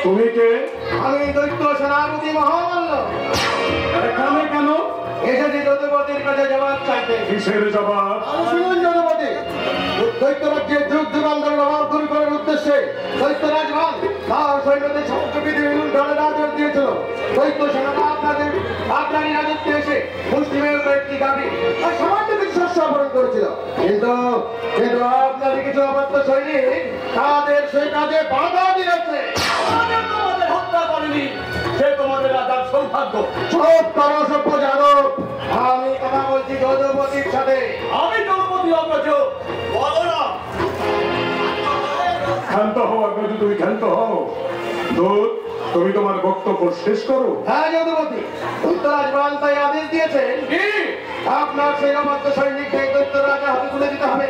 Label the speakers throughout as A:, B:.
A: তুমি কে?
B: আমি দৈত্য সেনাপতি মহামাল্য।
A: এখানে কেন?
B: এসেছি যদুপতির কাছে জবাব চাইতে।
A: কিসের জবাব?
B: শুনুন যদুপতি, দৈত্য রাজ্যের যুগ যুগান্তরের অভাব দূর করার উদ্দেশ্যে দৈত্যরাজ ভান তার সৈন্যদের সমস্ত পৃথিবী লুণ্ঠনের আদেশ দিয়েছিল। দৈত্য সেনারা আপনারই রাজত্বে এসে মুসলিমের উপর একটি গাভী আর সামান্য কিছু শস্য অপহরণ করেছিল, কিন্তু আপনারই কিছু অবাধ্য সৈনিক তাদের সেই কাজে বাধা দিয়েছে।
A: তোমাদের হত্যা করেনি, সে তোমাদের রাজার সৌভাগ্য।
B: সব অসভ্য জানব, আমি কথা বলছি যদুপতির সাথে।
A: আমি যদুপতি অগ্রজ, বলো না। ক্ষান্ত হও অগ্রজ, তুমি ক্ষান্ত হও। দূত, তুমি তোমার বক্তব্য শেষ করো।
B: হ্যাঁ যদুপতি, দৈত্যরাজ ভান তাই আদেশ দিয়েছেন
A: কি?
B: আপনার সেই অবাধ্য সৈনিককে দৈত্যরাজের হাতে তুলে দিতে হবে।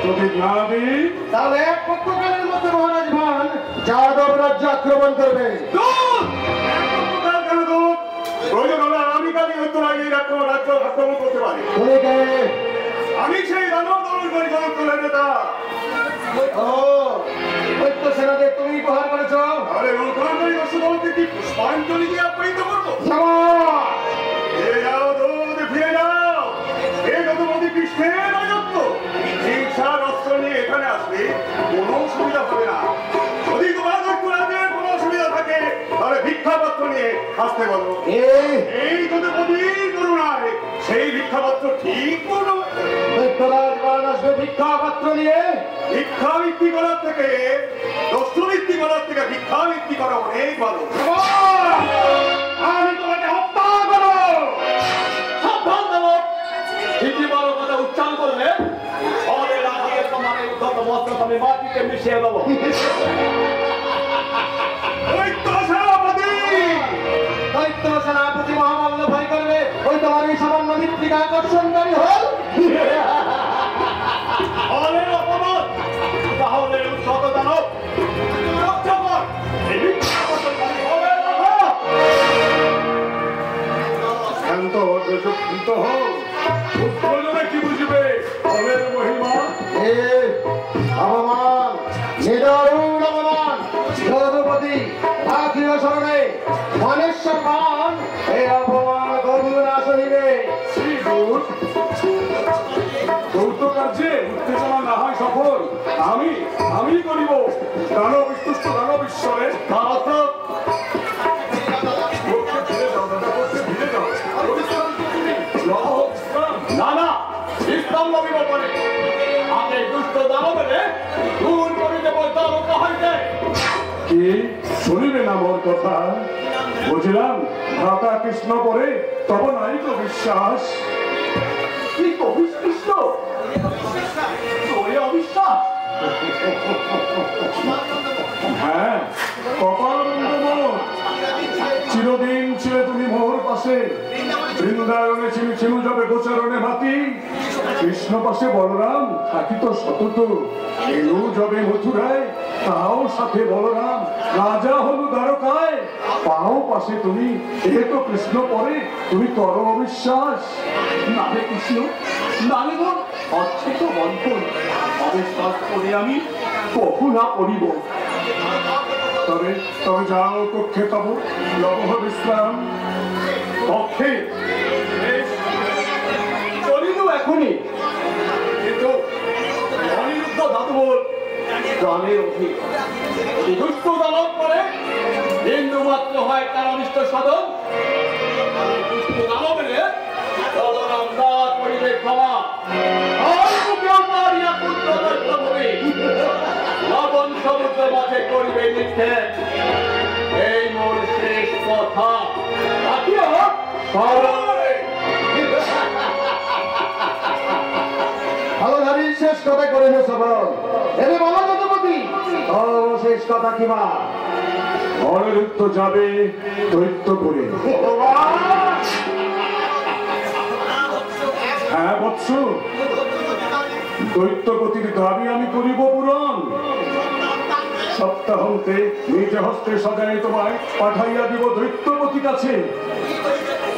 A: যদি না দিই
B: তাহলে এক পক্ষকালের মধ্যে মহারাজ ভান যাদব রাজ্য আক্রমণ করবে।
A: প্রয়োজন হলে আমি কালি রাজ্য আক্রমণ করতে পারি। আমি সেই দানব দলের নেতা।
B: ও দৈত্য সেনাদের তুমি উপহার করেছো?
A: আরে রূপকারী দর্শককে কি পুষ্পাঞ্জলি দিয়ে আপ্যায়িত করবো? ফিরে যাও দূত, ফিরে যাও। এই যদুপতি কৃষ্ণের রাজত্ব। হিংসার অস্ত্র নিয়ে এখানে আসলে কোনো অসুবিধা হবে না। যদি তোমার দৈত্যরাজের কোনো অসুবিধা থাকে তাহলে ভিক্ষাপত্র নিয়ে আসতে বলো। এই যদুপতির করুণায় সেই ভিক্ষাপত্র ঠিক করো।
B: দৈত্যরাজ ভান আসবে ভিক্ষাপত্র নিয়ে।
A: ভিক্ষা বৃত্তি করার থেকে দস্তুবৃত্তি করার থেকে ভিক্ষা বৃত্তি করা অনেক ভালো।
B: আমি তোমাকে হত্যা করবো।
A: সাবধান দেব, হিন্দি বড় কথা উচ্চারণ করলে অনেক রাজিয়ে তোমার এই উদ্ধত বস্ত্র আমি মাটিতে মিশিয়ে দেবো।
B: দৈত্য সেনাপতি মহামাল্য ভয় করবে ওই তোমার এই সামান্য মৃত্তিকা আকর্ষণকারী হল।
A: অনেক অপমান, তাহলে উদ্ধত দানব শান্ত হোক। উৎপলনে কি বুঝবে ফলের মহিমা?
B: অপমান, নিদারুণ অপমান। যদুপতি আখির স্মরণে মানেশ্বর ভান এই অপমান করুন না সহিবে।
A: যৌথ কার্যে উত্তেজনা না হয় সফল আমি করিব। দানব বিতুষ্ট দানব ঈশ্বরের না না ইসলাম নবীর বলে আমি দুষ্ট দানবের দূর করিতে বলতে হইতে। কি শুনিবে না মোর কথা? বুঝলাম ভ্রাতা কৃষ্ণ পরে তব নাই তো বিশ্বাস। কি কহিস কৃষ্ণ? তোরে অবিশ্বাস? হ্যাঁ, কপাল চিরদিন ছিলে তুমি মোর পাশে। বৃন্দাবনে ছিনু যাবে গোচরণে ভাতি। কৃষ্ণ পাশে বলরাম থাকিত সতত। এলু যাবে মথুরায় তাও সাথে বলরাম। রাজা হলু দ্বারকায় পাও পাশে তুমি। এ তো কৃষ্ণ পরে তুমি কর অবিশ্বাস। নালে কৃষ্ণ নালে মোর অচ্ছেদ বন্ধন। অবিশ্বাস করে আমি কখু না করিব। তবে যাও কক্ষে তব লবহ বিশ্রাম। কক্ষে চলিল এখনই, কিন্তু অনিরুদ্ধ ধাতুবল প্রাণের অধিক। দুষ্ট দানব করে বিন্দু মাত্র হয় তার অনিষ্ট সাধন। দুষ্ট দানবের বলরাম দাঁত করিবে ক্ষমা। লবণ সমুদ্রের মাঝে করিবে নিক্ষেপ। এই মোর শেষ কথা।
B: ভালোধারী শেষ কথা করে নে সবল। এরে বলো যদুপতি শেষ কথা কিবা?
A: অনিরুদ্ধ যাবে দৈত্য করে। হ্যাঁ বৎস, দৈত্যপতির দাবি আমি করিব পূরণ। সপ্তাহান্তে নিজ হস্তে সজাই তোমায় পাঠাইয়া দিব দৈত্যপতি কাছে।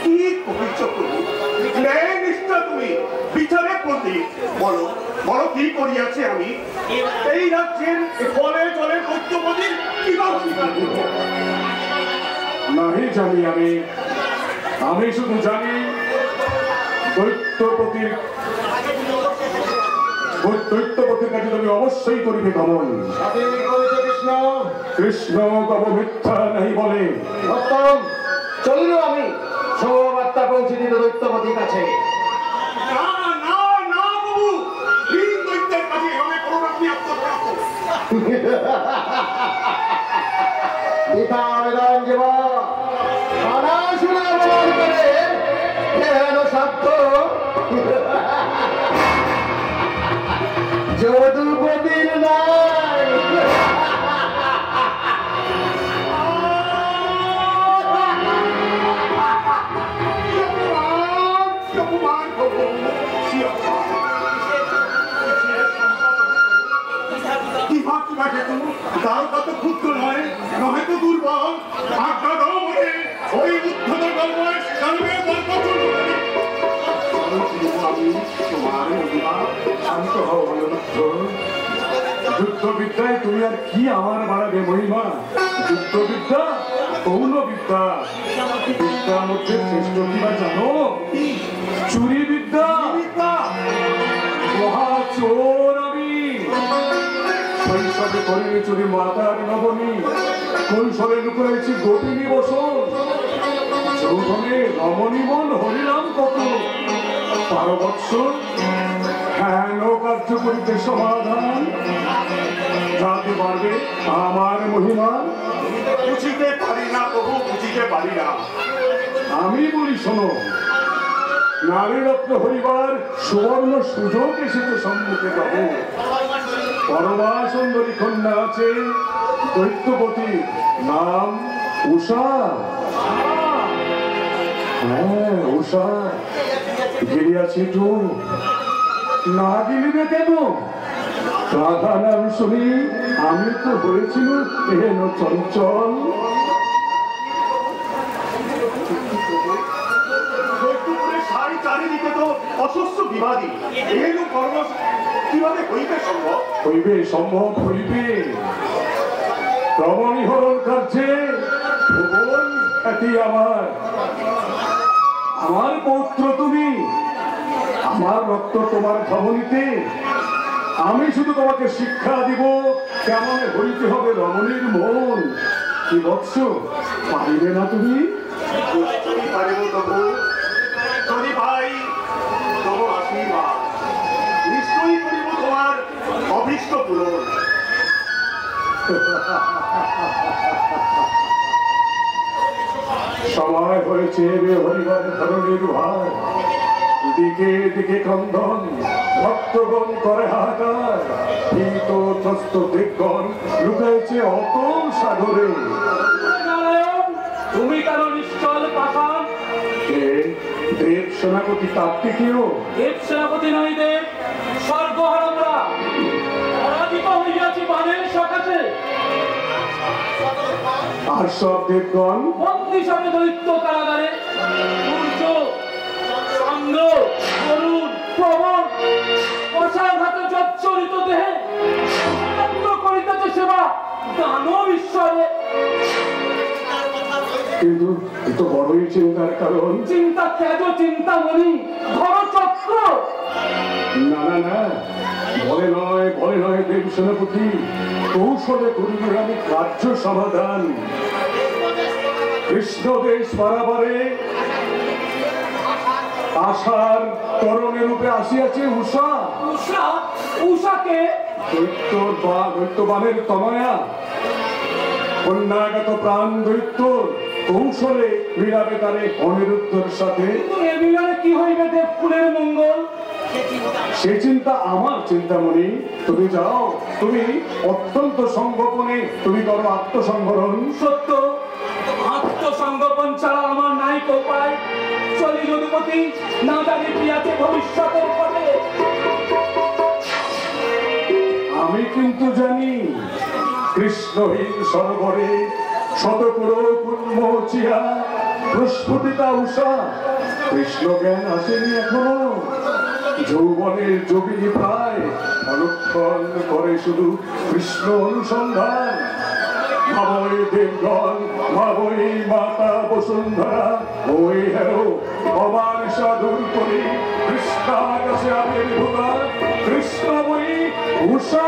A: কি কবিচ ন্যায় নিষ্ঠা
C: না তুমি বিচারে পণ্ডিত? বলো বলো, কি করিয়াছে আমি এই রাজ্যের ফলে চলে সত্যপতির কি
A: নাহি জানি আমি শুধু জানি দৈত্যপতির কাছে তুমি অবশ্যই করিবে গমন।
B: কৃষ্ণ
A: কৃষ্ণ কব মিথ্যা নাই বলে।
B: চলিল আমি সৌবার্তা পৌঁছে দিতে দৈত্যপতির কাছে। যদুপতির নাই
C: তার কত ক্ষুদ্র নয় নয়তো দুর্বল আজ্ঞা দাও বলে ওই উদ্ধত কর্ময় সামনে
A: শান্ত হও বলমাত্র। যুদ্ধবিদ্যায় তুমি আর কি আমার বাড়াবে মহিমা? যুদ্ধবিদ্যা গৌণ বিদ্যা, বিদ্যার মধ্যে শ্রেষ্ঠ কিবা জানো? চুরি বিদ্যা। মহা চোর আমি। শৈশবে করিনি চুরি মাতার নবনী, কৈশোরে লুকুরেছি গোপিনী বসন, যৌবনে রমণী মন হরিনাম কত। 12 বৎসর হেন কার্য করিতে সমাধান, যাতে পারবে আমার মহিমা।
C: বুঝিতে পারি না প্রভু, বুঝিতে পারি না।
A: আমি বলি শোনো, নারী রত্ন হরিবার সুবর্ণ সুযোগ এসেছে সম্মুখে পাবো। পরমা সুন্দরী কন্যা আছে দৈত্যপতি, নাম উষা। হ্যাঁ উষা, গিরিয়াছি তো না গিলিবে কেন? রাধা নাম শুনি আমি তো হয়েছিল এহেন চঞ্চল।
C: চারিদিকে তো অসহ্য বিবাদী, এহেন কর্ম কিভাবে হইবে সম্ভব?
A: হইবে সম্ভব হইবে। রমণী হরণ কার্যে ভুবন খ্যাতি আমার পৌত্র তুমি, আমার রক্ত তোমার ধমনীতে। আমি শুধু তোমাকে শিক্ষা দিব কেমন হইতে হবে রমণীর মন। কি বৎস, পারিবে না তুমি?
C: পারিব তবু যদি ভাই তোমার আশীর্বাদ, নিশ্চয়ই করিব তোমার অভীষ্ট পূরণ।
A: সময় হয়েছে হরিবার ধরনের ভার, দিকে দিকে ক্রন্দন, ভক্তগণ করে হাহাকার। ভীত ত্রস্ত দিকগণ লুকাইছে অতল সাগরে।
D: তুমি কেন নিশ্চল পাষাণ?
A: দেব সেনাপতি কার্তিকেয়।
D: দেব সেনাপতি নয় দেব, স্বর্গহরণরা পরাজিত হইয়াছি বাণের সকাশে।
A: আর সব দেবগণ
D: বন্দী সবে দৈত্য কারাগারে। সূর্য, চন্দ্র, বরুণ, প্রবণ অসাঘাত জর্জরিত দেহে করিতেছে সেবা দানব ঈশ্বরে।
A: কিন্তু এ তো বড়ই চিন্তার কারণ।
D: চিন্তা ত্যাজ চিন্তামণি, ধর চক্র।
A: না না না, বলে নয় দেব সেনাপতি, কৌশলে করিবে আমি কার্য সমাধান। কৃষ্ণ দেশ পারাবারে আশার তরণে রূপে আসিয়াছে উষা।
D: উষা? উষাকে?
A: দৈত্যবানের তনয়া, কন্যাগত প্রাণ দৈত্য কৌশলে মিলাবে তারে অনিরুদ্ধের সাথে।
D: এ মিলনে কি হইবে দেবকুলের মঙ্গল?
A: সে চিন্তা আমার চিন্তামণি। তুমি যাও, তুমি অত্যন্ত সংগোপনে তুমি করো আত্মসংবরণ।
D: সত্য, আত্মসংগোপন ছাড়া আমার নাই উপায়। চলি যদুপতি, না জানি কি আছে ভবিষ্যতের পথে।
A: আমি কিন্তু জানি কৃষ্ণহীন সরোবরে শতকরো পুণ্যচিয়া প্রস্ফুটিতা উষা কৃষ্ণ জ্ঞান আসেনি এখনো। যৌবনের যোগিনী প্রায় অনুক্ষণ করে শুধু কৃষ্ণ অনুসন্ধান। মাবই দেবগণ, মাবই মাতা বসুন্ধরা, ওই হেরো অবার সাধুর করি কৃষ্ণাকাশে আবির্ভূতা কৃষ্ণময়ী উষা।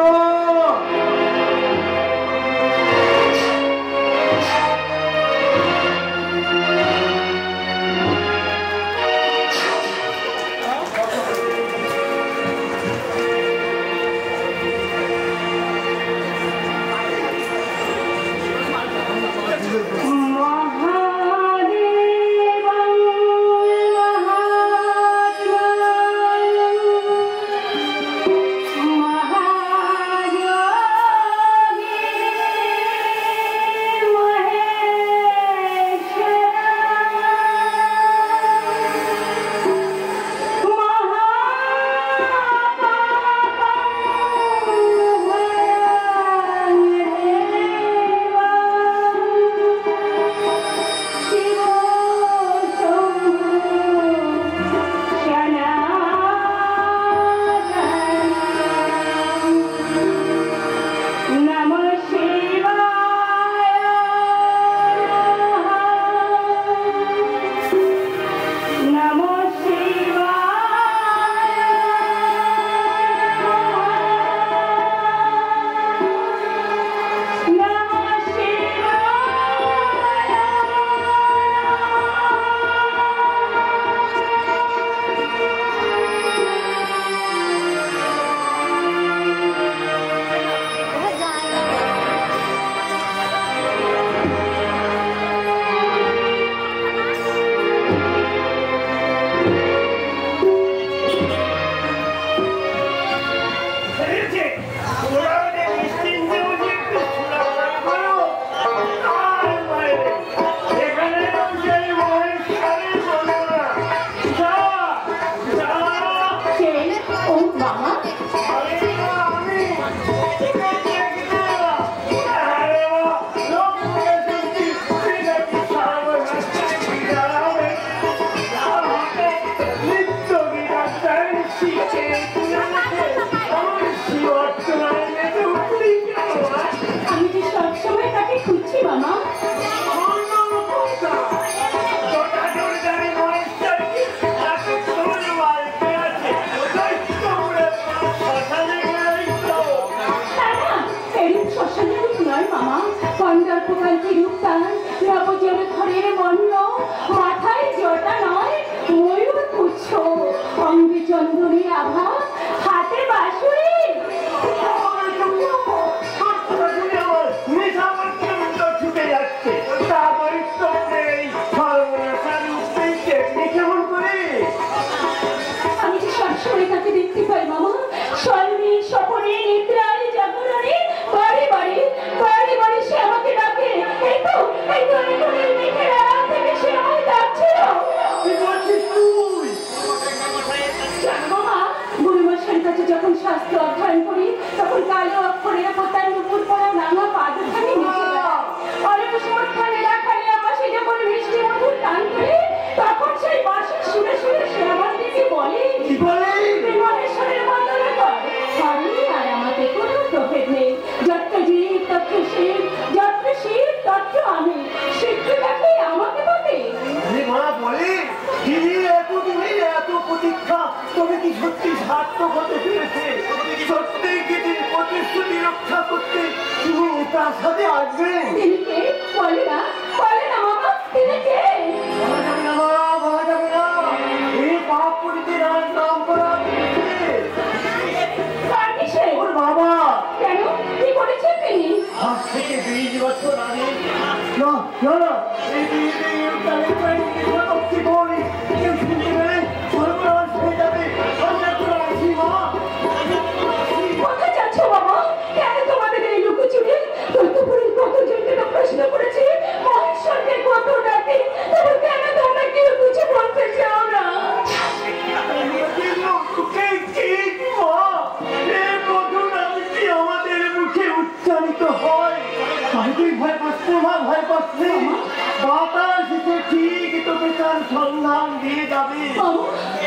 B: বাতাস এসে ঠিক তোকে তার সন্ধান দিয়ে যাবে।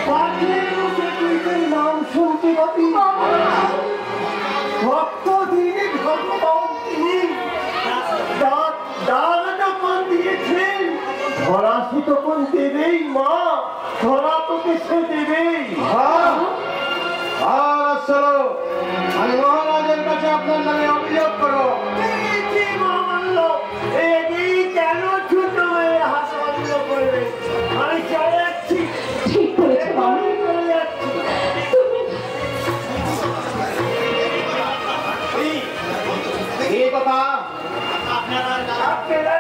B: পাখির মুখে তুই তোর নাম শুনতে পাবি। ভক্ত তিনি ভগবান তিনি দান যখন দিয়েছেন ধরাশি তখন দেবেই মা, ধরা তোকে সে দেবেই। আমি মহারাজের কাছে আপনার নামে অভিযোগ করো। কেন ছোট হয়ে হাসপাতাল করবে? আমি চলে যাচ্ছি।
E: ঠিক করেছো বাবা।
B: চলে যাচ্ছি। এই কথা আপনারা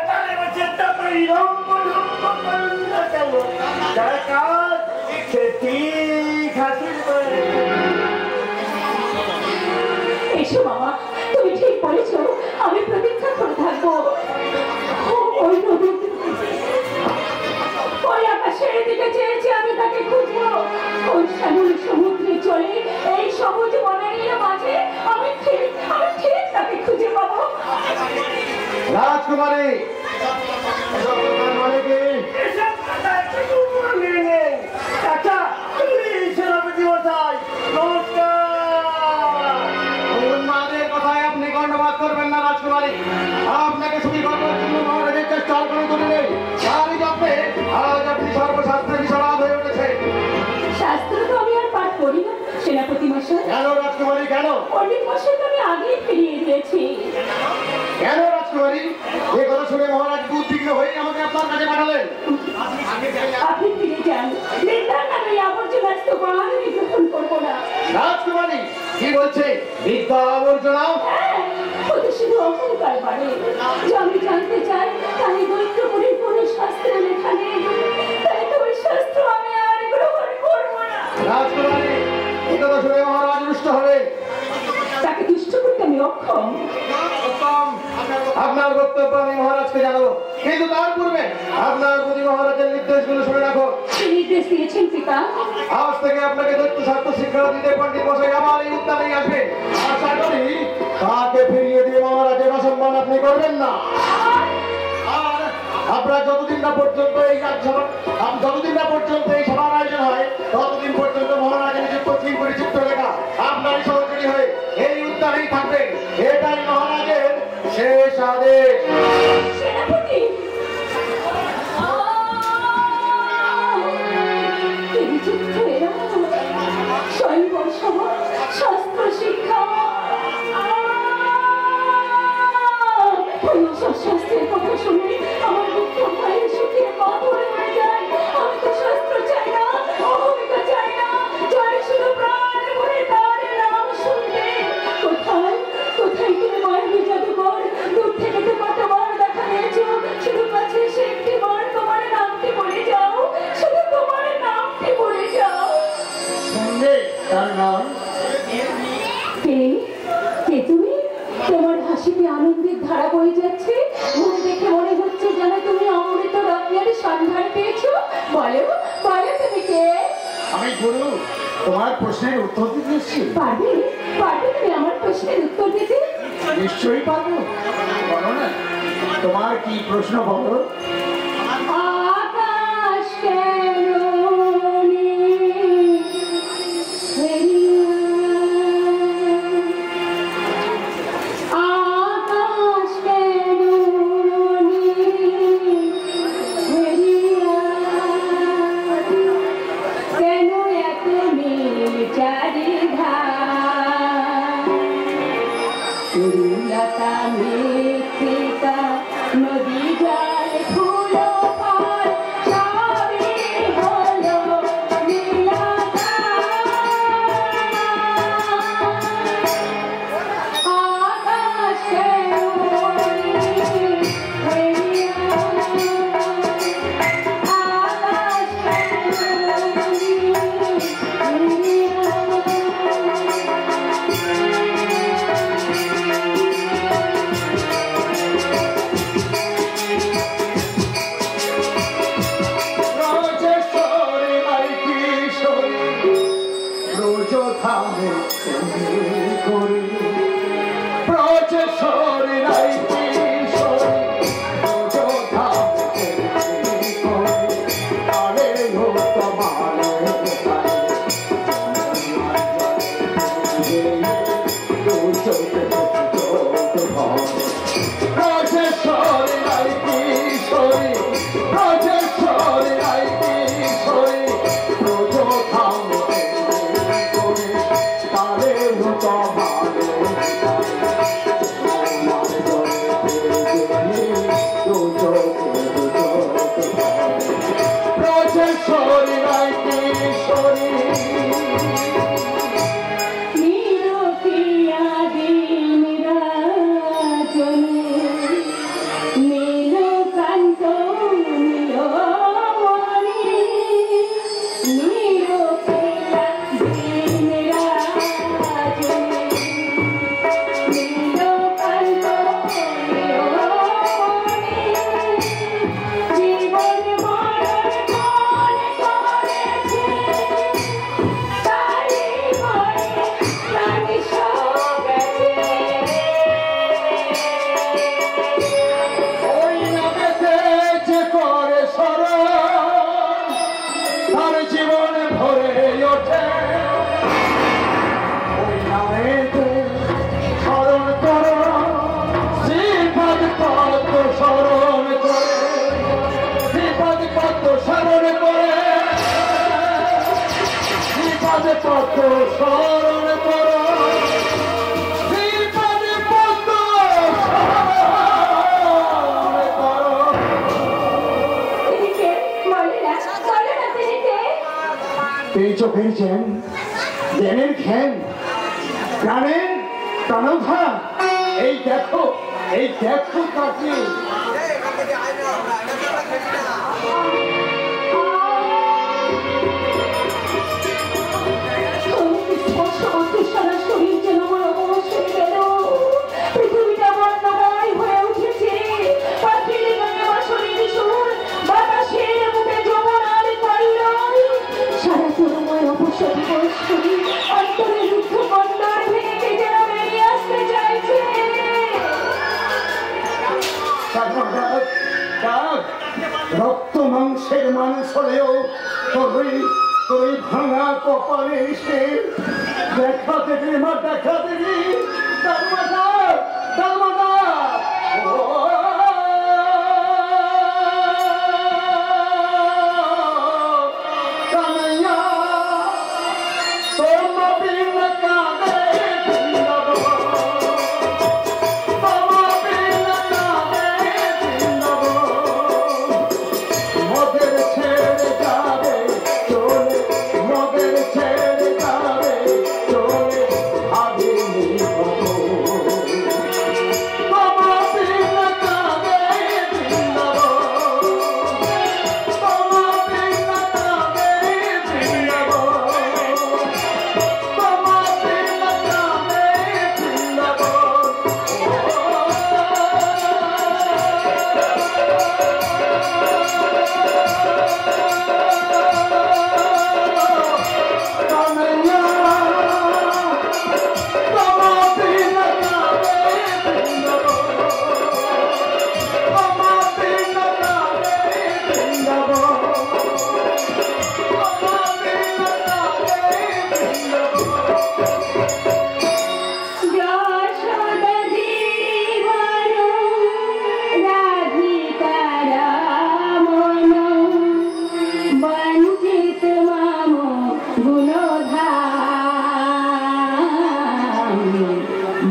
B: জানার চেষ্টা করি। লম্ব লম্ব করুন না কেন? যারা কাজ সে ঠিক হাসিল করে।
E: এসো বাবা, তুমি ঠিক বলেছো। আমি প্রতীক্ষা করে থাকবো। ওই নদীর ওই আকাশের দিকে চেয়েছি আমি তাকে খুঁজবো। ওই শ্যামল সমুদ্রে চলে এই সবুজ বনের মাঝে আমি ঠিক তাকে খুঁজে পাবো।
B: রাজকুমারী মানে কি? আচ্ছা তুমি সেনাপতি মশাই নমস্কার। মাদের কথায় আপনি কর্ণপাত করবেন না রাজকুমারী। আপনাকে সুখী করবার জন্য মহারাজের চেষ্টা করে তুলে তারই জন্যে আজ আপনি সর্বশাস্ত্রে বিশাল হয়ে উঠেছে।
E: শাস্ত্র তো আমি আর পাঠ করি না সেনাপতি মশাই।
B: কেন রাজকুমারী কেন?
E: পণ্ডিত মশাই তো আমি আগেই ফিরিয়ে দিয়েছি।
B: কেন রাজকুমারী? এই কথা শুনে মহারাজ উদ্বিগ্ন হয়ে আমাকে আপনার কাছে পাঠালেন।
E: আপনি ফিরে যান। নির্ধার নামে আবর্জনা স্তূপ আমি গ্রহণ করবো না।
B: রাজকুমারী কি বলছে? বিদ্যা আবর্জনা?
E: হ্যাঁ, ওতে শুধু অহংকার বাড়ে। আমি জানতে চাই তাই দৈত্যপুরীর কোন শাস্ত্রে লেখা নেই, তাই তো ওই শাস্ত্র আমি আর গ্রহণ করবো না।
B: রাজকুমারী এই কথা শুনে মহারাজ রুষ্ট হবে।
E: তাকে দুষ্ট করতে আমি অক্ষম।
B: আপনার বক্তব্য আমি মহারাজকে জানাবো, কিন্তু তার পূর্বে আপনার প্রতি মহারাজের নির্দেশগুলো শুনে রাখো।
E: কি নির্দেশ দিয়েছেন পিতা?
B: আজ থেকে আপনাকে দৈত্য শাস্ত্র শিক্ষা দিতে পণ্ডিত মশাই আমার এই উদ্যানেই আসবে। আশা করি তাকে ফিরিয়ে দিয়ে মহারাজের অসম্মান আপনি করবেন না। আর আপনারা যতদিন না পর্যন্ত এই সভার আয়োজন হয় ততদিন পর্যন্ত মহারাজের নিযুক্ত চিরপুরি চিত্রলেখা আপনারই সহযোগী হয়ে এই উদ্যানেই থাকবেন। এটাই মহারাজের শেষ আদেশ।
E: সেনাপতি স্বয়ংবর সহ শাস্ত্র শিক্ষা শাস্ত্রের কথা শুনে আমার দুঃখ ভাইয়ের সুখের পাথর হয়ে যায়। আমি তো শাস্ত্র চাই না, অহমিকা চাই না, চাই শুধু প্রাণ ভরে তার নাম শুনতে। কোথায় কোথায় তুমি মায়ের জাদুঘর? দূর থেকে তো কতবার দেখা দিয়েছো, শুধু কাছে এসে একটি বার তোমার নামটি বলে যাও, শুধু তোমার নামটি বলে যাও।
B: তার নাম
E: কে তুমি? তোমার হাসিতে আনন্দের ধারা বয়ে যাচ্ছে। মুখ দেখে মনে হচ্ছে যেন তুমি অমৃত রত্নের সন্ধান পেয়েছো। বলো বলো তুমি কে?
B: আমি গুরু, তোমার প্রশ্নের উত্তর দিতে এসেছি।
E: পারবে তুমি আমার প্রশ্নের উত্তর দিতে?
B: নিশ্চয়ই পারবো। বলো না, তোমার কি প্রশ্ন বলো।
E: আকাশ কেন নদী জল ফুল ফল সবই হলো আকাশ
B: প্রচেশ্বরী নাই কিশোরী রাজেশ্বরী নাই কিশোরী রাজেশ্বরী নাই কিশোরী রোজ থামতে করে তারে মতো ভালো রাজেশ্বরী নাই কিশোরী পদ্ম স্মরণ করো শ্রীপদে পদ্ম স্মরণ করো। এই চোখের জ্ঞান জ্ঞানের জ্ঞান প্রাণের প্রাণধা এই দেখো তাকে
E: সারা শরীর যেন আমার অবশ হয়ে গেল। পৃথিবীটা বর্ণময় হয়ে উঠেছে। পাখির গানে বাঁশির সুর, বাতাসের বুকে যমুনার কল্লোল। সারা তরুময় অবসর বয়স্করি অন্তরে রুদ্ধ কন্ডর ভেঙে যেন বেরিয়ে আসতে চাইছে।
B: রক্ত মাংসের মানুষ হলেও তোর ভাঙা কপালে এসে দেখা দেবে মা দেখা দেবে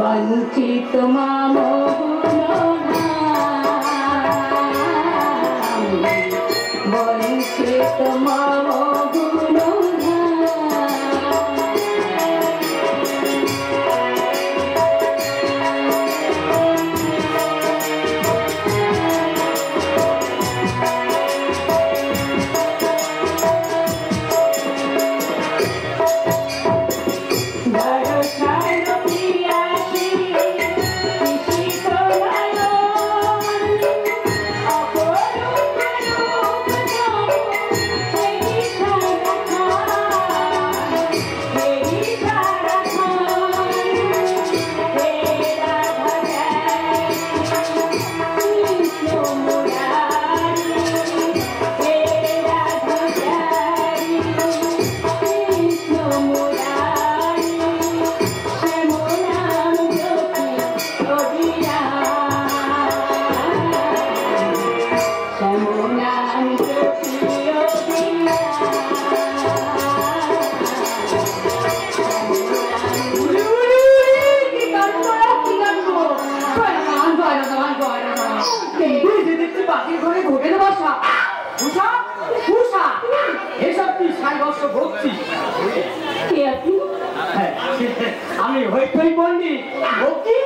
E: বঞ্চিত মাম বঞ্চিত মাম
F: Shito বাকি ঘরে ঘটে বসা উষা উষা এসব কি ৬০ বছর ভক্তি
E: কে আপনি?
F: আমি হইতই পণ্ডিত ভক্তি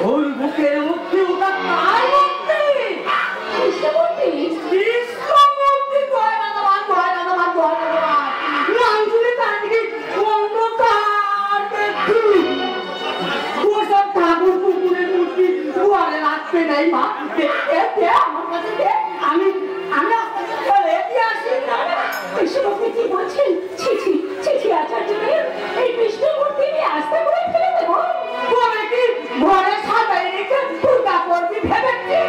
F: ওর বুকের মুক্তি ওটা কার মুক্তি
E: কৃষ্ণমূর্তি?
F: কৃষ্ণমূর্তি ভয় রাধবান ভয় রাধবান ভয় রাধবান নাম শুনে তার দিকে অন্ধকার দেখি ওসব ঠাকুর পুকুরের মূর্তি ঘরে রাখতে নেই মা আমার কাছে আমি আমি আপনাকে চলে দিয়ে আসি
E: কৃষ্ণমূর্তি কি বলছেন? ছি ছি ছি ছি আচার্য দেব, এই কৃষ্ণমূর্তি নিয়ে আস্তে করে ফেলে দেব?
F: বলে কি ঘরে সাজাই রেখে পূজা করবি ভেবেছি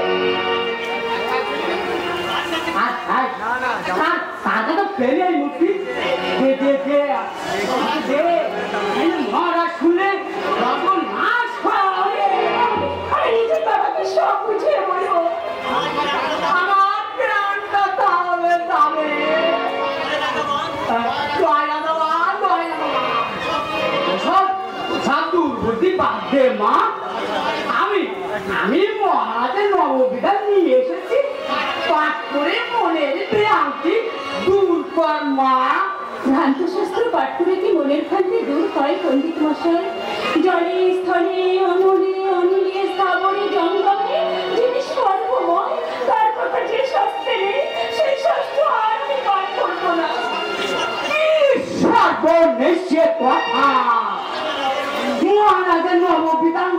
F: সাজা তো ফেলে মূর্তি মরা শুনে তখন নাশ হবে
E: আমি নিজের বাবাকে সব বুঝিয়ে বলবো।
F: আমার প্রাণটা তাহলে যাবে দুর্বুদ্ধি বাদ দে মা আমি মহারাজের নববিধান নিয়ে এসেছি পাঠ করে মনের ভ্রান্তি দূর কর মা
E: ভ্রান্ত শাস্ত্র পাঠ করে কি মনের ভ্রান্তি দূর হয় পণ্ডিত মশাই? জলে স্থলে অনলে অনিলে স্থাবরে জঙ্গমে যিনি সর্বময়, তার কথা যে শাস্ত্রে নেই সেই শাস্ত্র আর আমি পাঠ করবো না।
F: সর্বনিশ্চয় কথা মহারাজের নববিধান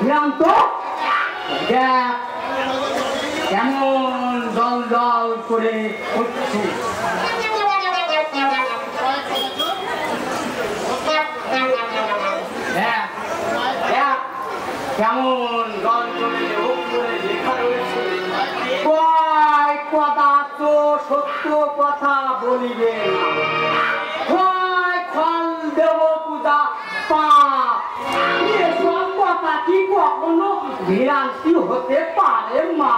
F: ভ্রান্ত দেখ কেমন দল দল করে উঠছে কেমন দল করে উপরে লেখা রয়েছে কয় কথা তো সত্য কথা বলিবে কয় ফল দেব পূজা পাপ এসব কথা কি কখনো ভ্রান্তি হতে পারে মা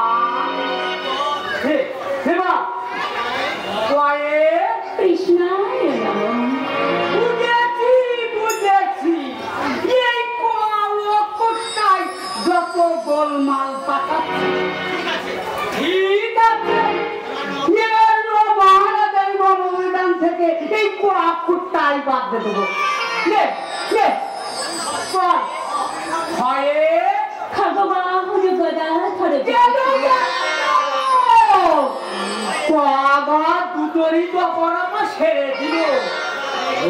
F: কয়ে
E: কৃষ্ণায় নমঃ।
F: বুঝেছি এই কোটাই যত গোলমাল পাকাচ্ছে ঠিক আছে এবার মহারাজের নববিধান থেকে এই কোটাই বাদ দিয়ে দেবো ভয়ে
E: খগবাহুর গদাধর
F: দুটোরই তো পড়াটা সেরে দিল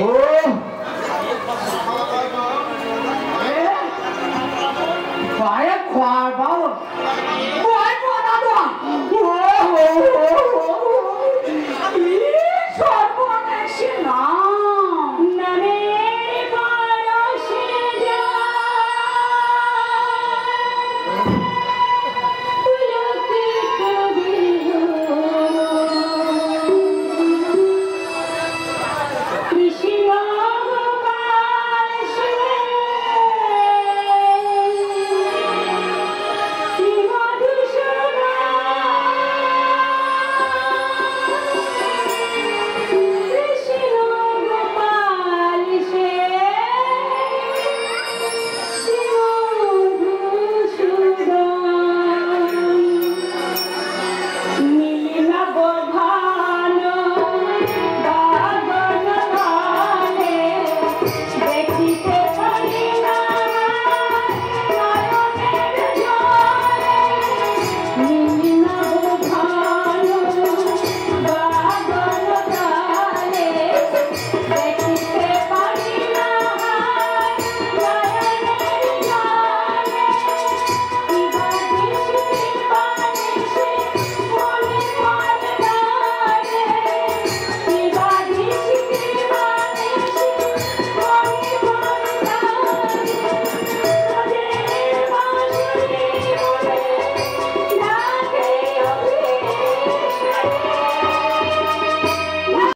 F: ও ভয়ে খোয়ার বাবু